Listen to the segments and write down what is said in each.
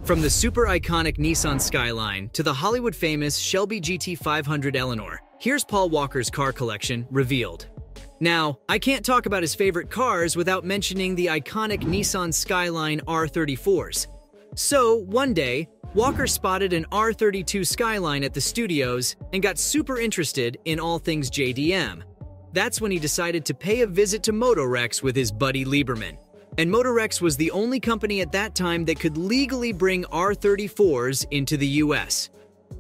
From the super iconic Nissan Skyline to the Hollywood-famous Shelby GT500 Eleanor, here's Paul Walker's car collection revealed. Now, I can't talk about his favorite cars without mentioning the iconic Nissan Skyline R34s. So, one day, Walker spotted an R32 Skyline at the studios and got super interested in all things JDM. That's when he decided to pay a visit to Motorex with his buddy Lieberman. And Motorex was the only company at that time that could legally bring R34s into the US.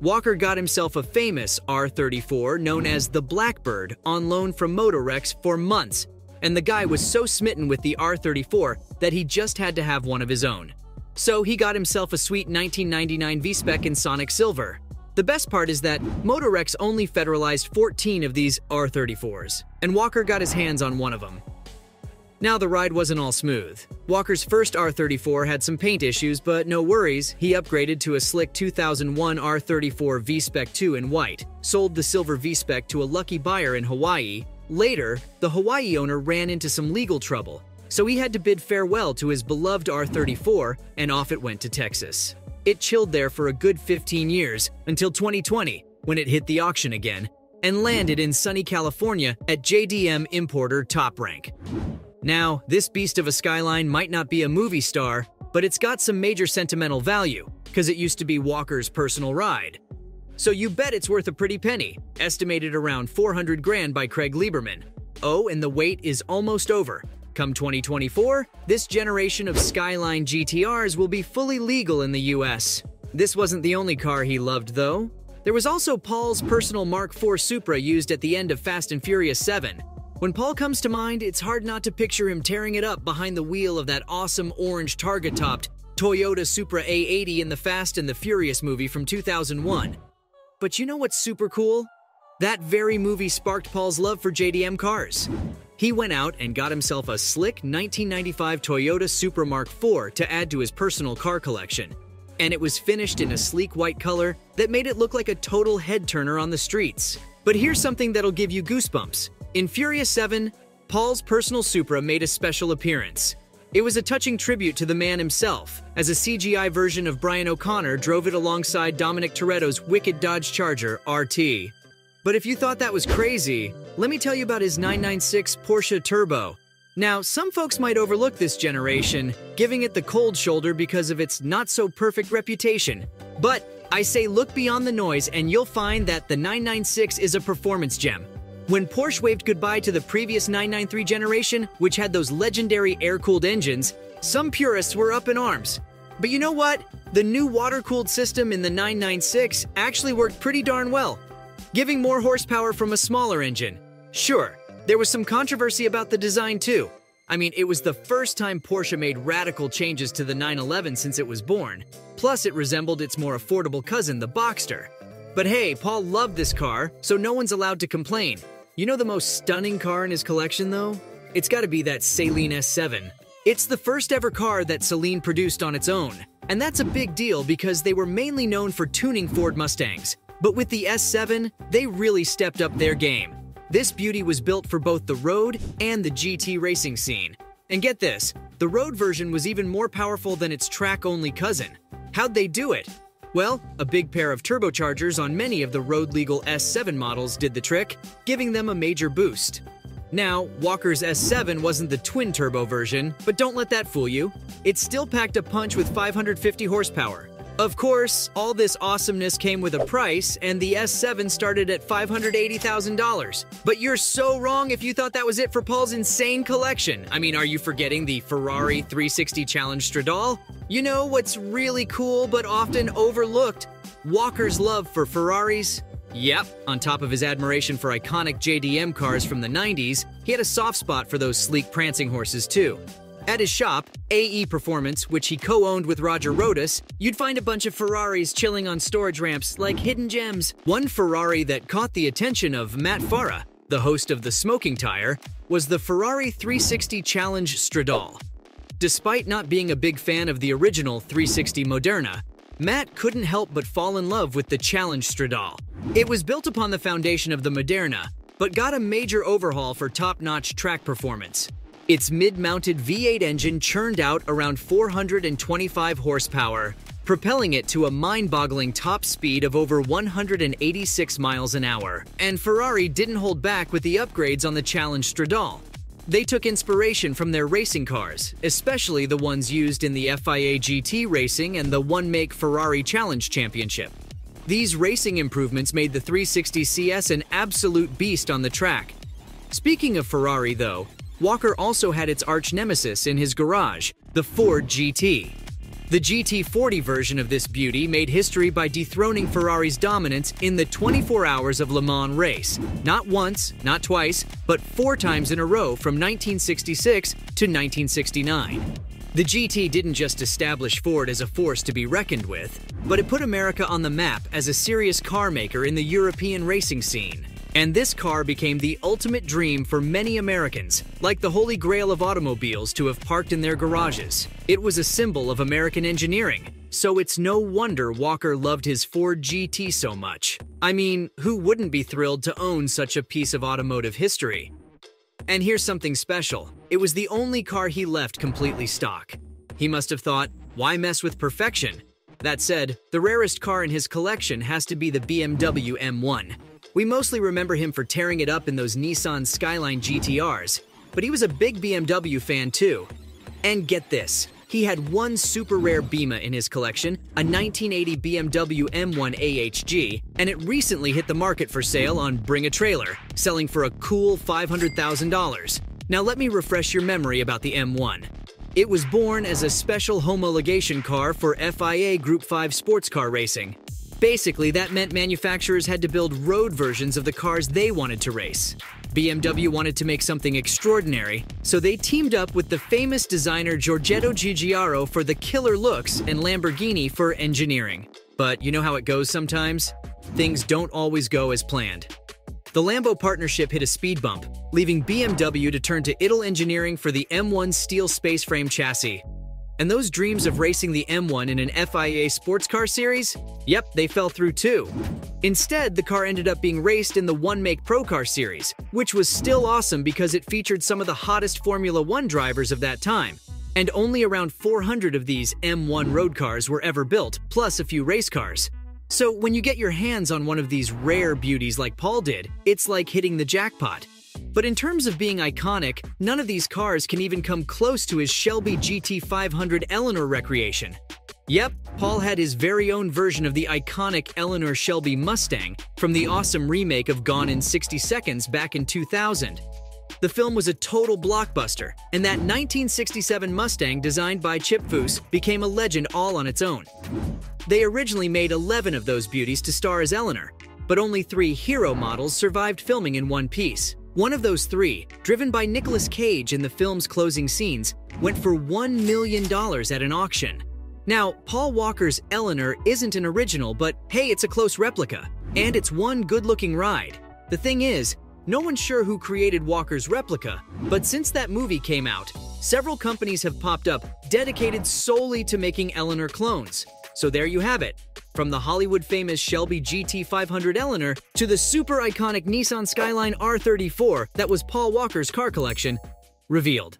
Walker got himself a famous R34 known as the Blackbird on loan from Motorex for months, and the guy was so smitten with the R34 that he just had to have one of his own. So he got himself a sweet 1999 V-Spec in Sonic Silver. The best part is that Motorex only federalized 14 of these R34s, and Walker got his hands on one of them. Now the ride wasn't all smooth. Walker's first R34 had some paint issues, but no worries, he upgraded to a slick 2001 R34 V-Spec 2 in white, sold the silver V-Spec to a lucky buyer in Hawaii. Later, the Hawaii owner ran into some legal trouble, so he had to bid farewell to his beloved R34, and off it went to Texas. It chilled there for a good 15 years, until 2020, when it hit the auction again, and landed in sunny California at JDM importer Top Rank. Now, this beast of a Skyline might not be a movie star, but it's got some major sentimental value, because it used to be Walker's personal ride. So you bet it's worth a pretty penny, estimated around 400 grand by Craig Lieberman. Oh, and the wait is almost over. Come 2024, this generation of Skyline GTRs will be fully legal in the US. This wasn't the only car he loved, though. There was also Paul's personal Mark IV Supra used at the end of Fast and Furious 7. When Paul comes to mind, it's hard not to picture him tearing it up behind the wheel of that awesome orange target-topped Toyota Supra A80 in the Fast and the Furious movie from 2001. But you know what's super cool? That very movie sparked Paul's love for JDM cars. He went out and got himself a slick 1995 Toyota Supra Mark IV to add to his personal car collection. And it was finished in a sleek white color that made it look like a total head-turner on the streets. But here's something that'll give you goosebumps. In Furious 7, Paul's personal Supra made a special appearance. It was a touching tribute to the man himself, as a CGI version of Brian O'Connor drove it alongside Dominic Toretto's wicked Dodge Charger RT. But if you thought that was crazy, let me tell you about his 996 Porsche Turbo. Now, some folks might overlook this generation, giving it the cold shoulder because of its not-so-perfect reputation. But I say look beyond the noise and you'll find that the 996 is a performance gem. When Porsche waved goodbye to the previous 993 generation, which had those legendary air-cooled engines, some purists were up in arms. But you know what? The new water-cooled system in the 996 actually worked pretty darn well, giving more horsepower from a smaller engine. Sure, there was some controversy about the design too. I mean, it was the first time Porsche made radical changes to the 911 since it was born. Plus, it resembled its more affordable cousin, the Boxster. But hey, Paul loved this car, so no one's allowed to complain. You know the most stunning car in his collection, though? It's gotta be that Saleen S7. It's the first ever car that Saleen produced on its own. And that's a big deal because they were mainly known for tuning Ford Mustangs. But with the S7, they really stepped up their game. This beauty was built for both the road and the GT racing scene. And get this, the road version was even more powerful than its track-only cousin. How'd they do it? Well, a big pair of turbochargers on many of the road-legal S7 models did the trick, giving them a major boost. Now, Walker's S7 wasn't the twin-turbo version, but don't let that fool you. It still packed a punch with 550 horsepower. Of course, all this awesomeness came with a price, and the S7 started at $580,000. But you're so wrong if you thought that was it for Paul's insane collection. I mean, are you forgetting the Ferrari 360 Challenge Stradale? You know what's really cool but often overlooked? Walker's love for Ferraris. Yep, on top of his admiration for iconic JDM cars from the 90s, he had a soft spot for those sleek prancing horses too. At his shop, AE Performance, which he co-owned with Roger Rodas, you'd find a bunch of Ferraris chilling on storage ramps like hidden gems. One Ferrari that caught the attention of Matt Farah, the host of The Smoking Tire, was the Ferrari 360 Challenge Stradale. Despite not being a big fan of the original 360 Moderna, Matt couldn't help but fall in love with the Challenge Stradale. It was built upon the foundation of the Moderna, but got a major overhaul for top-notch track performance. Its mid-mounted V8 engine churned out around 425 horsepower, propelling it to a mind-boggling top speed of over 186 miles an hour. And Ferrari didn't hold back with the upgrades on the Challenge Stradale. They took inspiration from their racing cars, especially the ones used in the FIA GT racing and the one-make Ferrari Challenge Championship. These racing improvements made the 360 CS an absolute beast on the track. Speaking of Ferrari, though, Walker also had its arch-nemesis in his garage, the Ford GT. The GT40 version of this beauty made history by dethroning Ferrari's dominance in the 24 Hours of Le Mans race, not once, not twice, but 4 times in a row from 1966 to 1969. The GT didn't just establish Ford as a force to be reckoned with, but it put America on the map as a serious car maker in the European racing scene. And this car became the ultimate dream for many Americans, like the holy grail of automobiles, to have parked in their garages. It was a symbol of American engineering, so it's no wonder Walker loved his Ford GT so much. I mean, who wouldn't be thrilled to own such a piece of automotive history? And here's something special. It was the only car he left completely stock. He must have thought, why mess with perfection? That said, the rarest car in his collection has to be the BMW M1. We mostly remember him for tearing it up in those Nissan Skyline GTRs, but he was a big BMW fan too. And get this, he had one super rare Beamer in his collection, a 1980 BMW M1 AHG, and it recently hit the market for sale on Bring a Trailer, selling for a cool $500,000. Now let me refresh your memory about the M1. It was born as a special homologation car for FIA Group 5 sports car racing. Basically, that meant manufacturers had to build road versions of the cars they wanted to race. BMW wanted to make something extraordinary, so they teamed up with the famous designer Giorgetto Giugiaro for the killer looks and Lamborghini for engineering. But you know how it goes sometimes? Things don't always go as planned. The Lambo partnership hit a speed bump, leaving BMW to turn to Ital engineering for the M1 steel space frame chassis. And those dreams of racing the M1 in an FIA sports car series? Yep, they fell through too. Instead, the car ended up being raced in the one-make Pro Car series, which was still awesome because it featured some of the hottest Formula One drivers of that time. And only around 400 of these M1 road cars were ever built, plus a few race cars. So when you get your hands on one of these rare beauties like Paul did, it's like hitting the jackpot. But in terms of being iconic, none of these cars can even come close to his Shelby GT500 Eleanor recreation. Yep, Paul had his very own version of the iconic Eleanor Shelby Mustang from the awesome remake of Gone in 60 Seconds back in 2000. The film was a total blockbuster, and that 1967 Mustang designed by Chip Foose became a legend all on its own. They originally made 11 of those beauties to star as Eleanor, but only 3 hero models survived filming in one piece. One of those 3, driven by Nicolas Cage in the film's closing scenes, went for $1 million at an auction. Now, Paul Walker's Eleanor isn't an original, but hey, it's a close replica, and it's one good-looking ride. The thing is, no one's sure who created Walker's replica, but since that movie came out, several companies have popped up dedicated solely to making Eleanor clones. So there you have it. From the Hollywood-famous Shelby GT500 Eleanor to the super iconic Nissan Skyline R34 that was Paul Walker's car collection, revealed.